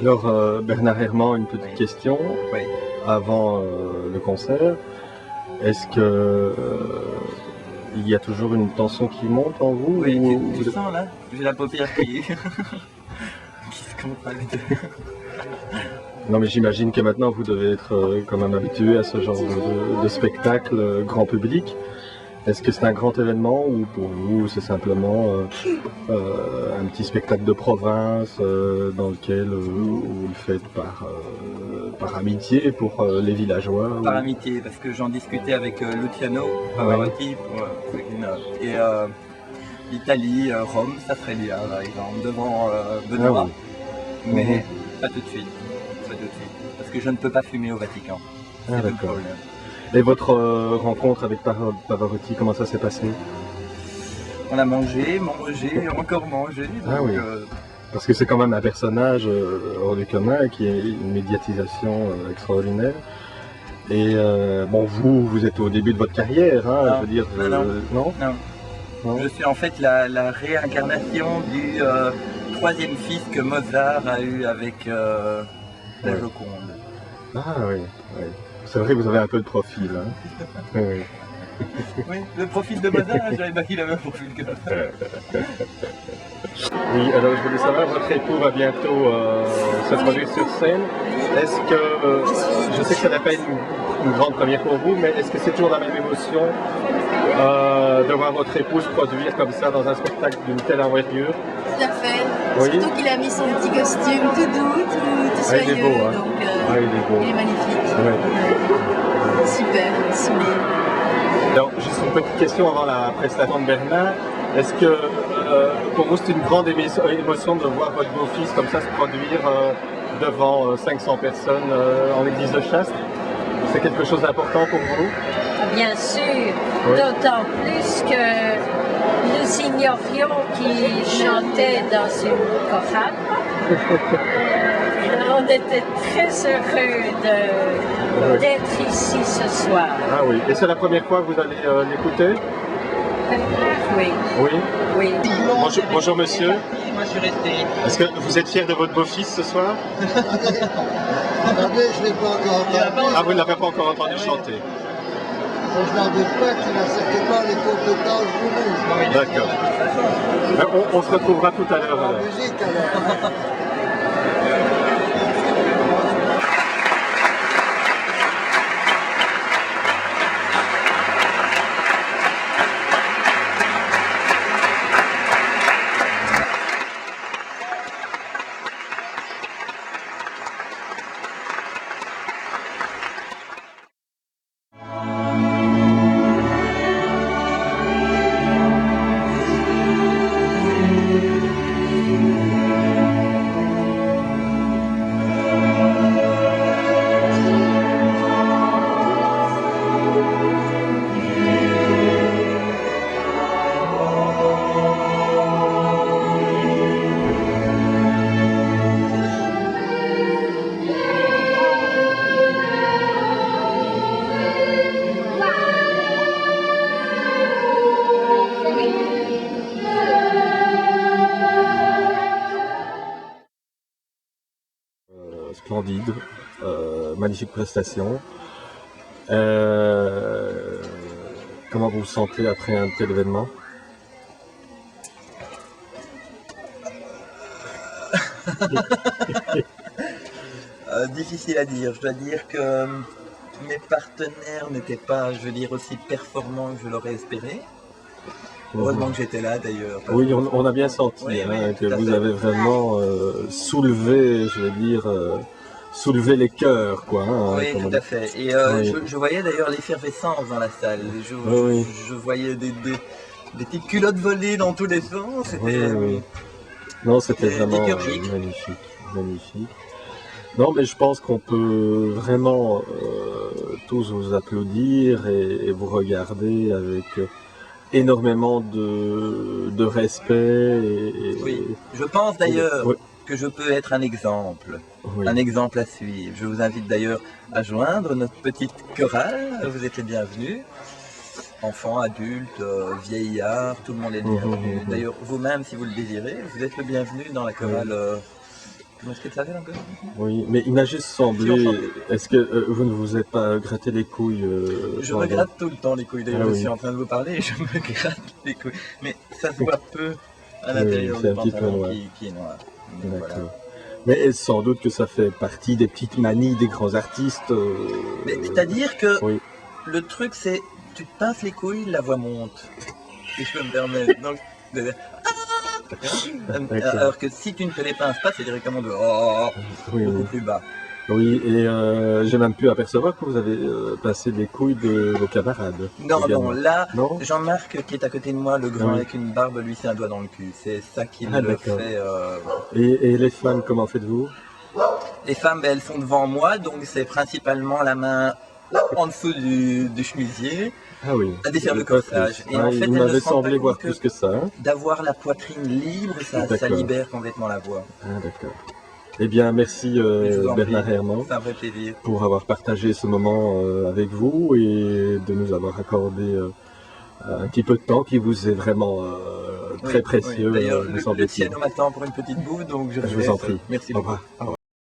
Alors, Bernard Herrmann, une petite question Oui. avant le concert. Est-ce que il y a toujours une tension qui monte en vous Oui, ou tu le sens là? J'ai la paupière qui se contracte. Non, mais j'imagine que maintenant vous devez être quand même habitué à ce genre de spectacle grand public. Est-ce que c'est un grand événement ou pour vous c'est simplement un petit spectacle de province dans lequel vous le faites par amitié pour les villageois Par amitié, parce que j'en discutais avec Luciano Pavarotti et l'Italie, Rome, ça serait bien par exemple, devant Benoît, mais pas tout de suite, parce que je ne peux pas fumer au Vatican. Ah, d'accord. Et votre rencontre avec Pavarotti, comment ça s'est passé? On a mangé, encore mangé. Ah donc, oui. Parce que c'est quand même un personnage hors du commun qui est une médiatisation extraordinaire. Et bon, vous êtes au début de votre carrière, hein, non, je veux dire. non. Je suis en fait la réincarnation du troisième fils que Mozart a eu avec la Joconde. Ah oui, oui. C'est vrai que vous avez un peu de profil. Hein. Oui. Oui, le profil de Mozart, je savais pas qu'il avait un profil que Oui, alors je voulais savoir, votre époux va bientôt se produire sur scène. Est-ce que, je sais que ça n'a pas une grande première pour vous, mais est-ce que c'est toujours la même émotion de voir votre époux se produire comme ça dans un spectacle d'une telle envergure? Tout à fait. Oui. Surtout qu'il a mis son petit costume tout doux, tout soyeux. Il est beau, hein. Donc, il est beau. il est magnifique. Ouais. Super, sublime. Alors, juste une petite question avant la prestation de Bernard. Est-ce que pour vous c'est une grande émotion de voir votre beau-fils comme ça se produire devant 500 personnes en église de Chastres? C'est quelque chose d'important pour vous? Bien sûr, d'autant plus que nous ignorions qu'il chantait dans une chorale. On était très heureux d'être ici ce soir. Ah oui, et c'est la première fois que vous allez l'écouter? Oui. Oui. Oui. Bonjour monsieur. Moi je suis resté. Est-ce que vous êtes fier de votre beau-fils ce soir? Attendez, je ne l'ai pas encore entendu. Ah, vous ne l'avez pas encore entendu chanter? Je n'en doute pas qu'il n'a certainement les compétences voulues. D'accord. On se retrouvera tout à l'heure. En musique alors. Splendide, magnifique prestation. Comment vous vous sentez après un tel événement? Difficile à dire. Je dois dire que mes partenaires n'étaient pas, je veux dire, aussi performants que je l'aurais espéré. Heureusement que j'étais là d'ailleurs. Oui, on a bien senti que vous avez vraiment soulevé, je veux dire, soulevé les cœurs, quoi. Hein, oui, tout à fait. Et je voyais d'ailleurs l'effervescence dans la salle. Je voyais des petites culottes voler dans tous les sens. C'était Non, c'était vraiment magnifique, magnifique. Non, mais je pense qu'on peut vraiment tous vous applaudir et vous regarder avec énormément de respect. Oui, je pense d'ailleurs que je peux être un exemple à suivre. Je vous invite d'ailleurs à joindre notre petite chorale. Vous êtes les bienvenus. Enfants, adultes, vieillards, tout le monde est le bienvenu. D'ailleurs, vous-même, si vous le désirez, vous êtes le bienvenu dans la chorale Est-ce que ça fait encore? Oui, mais il m'a juste semblé. enchanté. Est-ce que vous ne vous êtes pas gratté les couilles Je pendant- me gratte tout le temps les couilles. D'ailleurs, Ah je oui. suis en train de vous parler et je me gratte les couilles. Mais ça se voit peu à l'intérieur c'est du un petit peu pantalon noir. qui est noir. Donc, voilà. D'accord. Mais sans doute que ça fait partie des petites manies des grands artistes. Mais c'est-à-dire que Oui. le truc, c'est tu te pinces les couilles, la voix monte. Si je peux me permettre. Donc, D'accord. alors que si tu ne te les pinces pas, c'est directement de oh, Oui, beaucoup oui. plus bas. Oui, et j'ai même pu apercevoir que vous avez passé les couilles de vos camarades. Non, également. non, là, Non. Jean-Marc qui est à côté de moi, le grand Ah oui. avec une barbe, lui c'est un doigt dans le cul. C'est ça qui Ah, le d'accord. fait. Et les femmes, comment faites-vous? Les femmes, ben, elles sont devant moi, donc c'est principalement la main en dessous du chemisier, Ah oui. à défaire le Pas corsage. plus. Et en Ah, fait, il elle ne m'avait se rend pas semblé voir compte que plus que ça. Hein. d'avoir la poitrine libre, ça D'accord. libère complètement la voix. Ah, d'accord. Eh bien, merci Mais je vous en Bernard prie, Herman c'est un vrai plaisir. pour avoir partagé ce moment avec vous et de nous avoir accordé un petit peu de temps qui vous est vraiment très Oui, précieux, oui. D'ailleurs, me le semble-t-il. piano m'attend pour une petite bouffe, donc je Je vous vous en laisse. prie. Merci Au beaucoup. revoir.